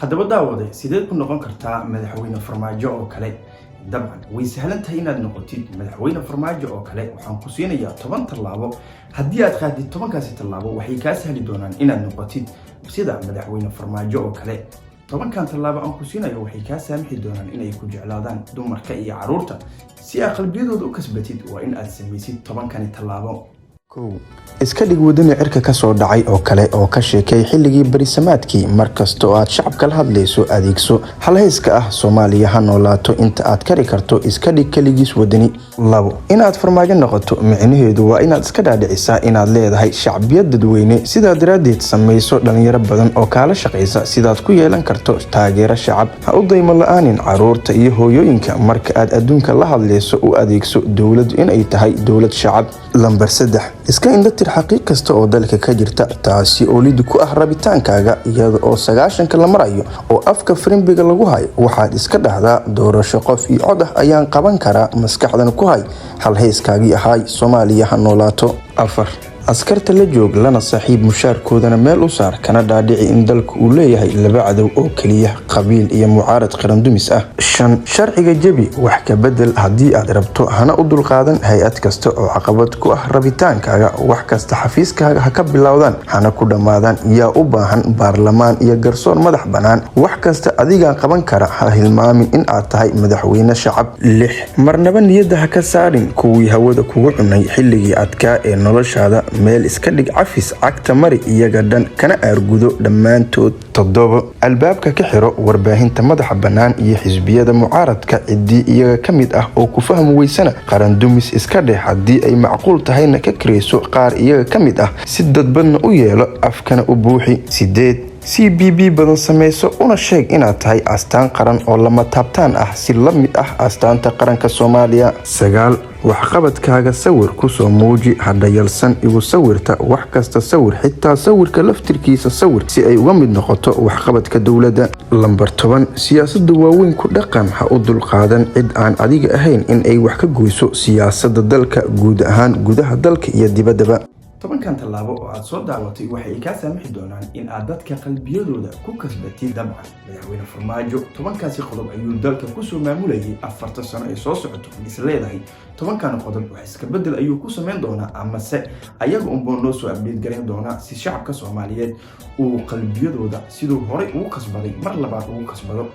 haddaba daawade sideed ku noqon kartaa madaxweyne farmaajo oo kale dabcan way sahlan tahay inaad noqotid madaxweyne farmaajo oo kale waxaan ku siinayaa 10 tallaabo haddii aad qaadid 10kaasi tallaabo waxay kaa sahli doonaan inaad noqotid sida madaxweyne farmaajo oo kale 10kan tallaabo aan ku siinayo waxay kaa saamixi doonaan inay ku jeclaadaan dumarka iyo caruurta si aad qalbiyadooda u kasbatid waa in aad samaysid 10kani tallaabo iska dhig wadani cirka ka soo dhacay oo kale oo ka sheekay xilligii barisamaadkii markasta oo aad shacabka la hadlayso adeegso halhayska ah Soomaaliya ha noolaato inta aad kari karto iska dhig kaligiis wadani labo inaad farmaajo noqoto micnaheedu waa inaad iska dhaadhicisaa inaad leedahay shacbiyad dadweyne sidaa daraadeed samayso dhalinyaro badan oo kaala shaqeysa sidaad ku yeelan karto taageero shacab ha u daymo la'aanin caruurta iyo hooyooyinka marka aad adduunka la hadlayso u adeegso dawladdu inay tahay dawlad shacab lambar 3 iska indhatir xaqiiq kasta oo dalka ka jirta taasi oo lid ku ah rabitaankaaga iyada oo 90ka la marayo oo afka frimbiga lagu hayo waxaad iska dhahdaa doorasho qof iyo cod ah ayaan qaban karaa maskaxdan ku hay halhayskaagii ahay Soomaaliya ha noolaato 4 askarta la joog lana saaxiib mushaarkoodana meel u saar kana dhaadhici in dalku uu leeyahay laba cadow oo kaliya qabiil iyo mucaarad qaran dumis ah 5 sharciga jabi wax ka bedel hadii aad rabto hana u dulqaadan hay'ad kasta oo caqabad ku ah rabitaankaaga wax kasta xafiiskaaga ha ka bilowdaan hana ku dhamaadaan yaa u baahan baarlamaan iyo garsoor madax banaan wax kasta adiga qaban kara ha hilmaamin in aad tahay madaxweyne shacab 6 marnaba niyada ha ka saarin kuwii hawada kugu cunay xilligii adkaa ee noloshaada meel iska dhig cafis cagta mari iyaga dhan kana aargudo dhammaantood 7 albaabka ka xiro warbaahinta madaxa banaan iyo xisbiyada mucaaradka cidii iyaga kamid ah oo ku fahmi weysana qaran dumis iska dheh hadii ay macquul tahayna ka kireyso qaar iyaga kamid ah si dadbadna u yeelo afkana u buuxi 8 CBB badan samayso una sheeg inaad tahay astaan qaran oo lama taabtaan ah si la mid ah astaanta qaranka Soomaaliya 9 waxqabadkaaga sawir ku soo muuji hadayalsan igu sawirta wax kasta sawir xitaa sawirka laftirkiisa sawir si ay uga mid noqoto waxqabadka dawladda lambar 10 siyaasadda waaweyn ku dhaqan ha u dulqaadan cid aan adiga ahayn in ay wax ka goyso siyaasadda dalka guud ahaan gudaha dalka iyo dibaddaba 10kan tallaabo oo aad soo daawatay waxay kaa saamixi doonaan in aad dadka qalbiyadooda ku kasbatid dabcan madaxweyne farmaajo 10kaasi qodob ayuu dalka ku soo maamulayay 4 sano ay soo socoto isleedahay 10kan qodob wax iska bedel ayuu ku sameyn doonaa ama se ayaga unboo noo soo update gareyn doonaa si shacabka Soomaaliyeed uu qalbiyadooda sidoo hore ugu kasbaday mar labaad ugu kasbado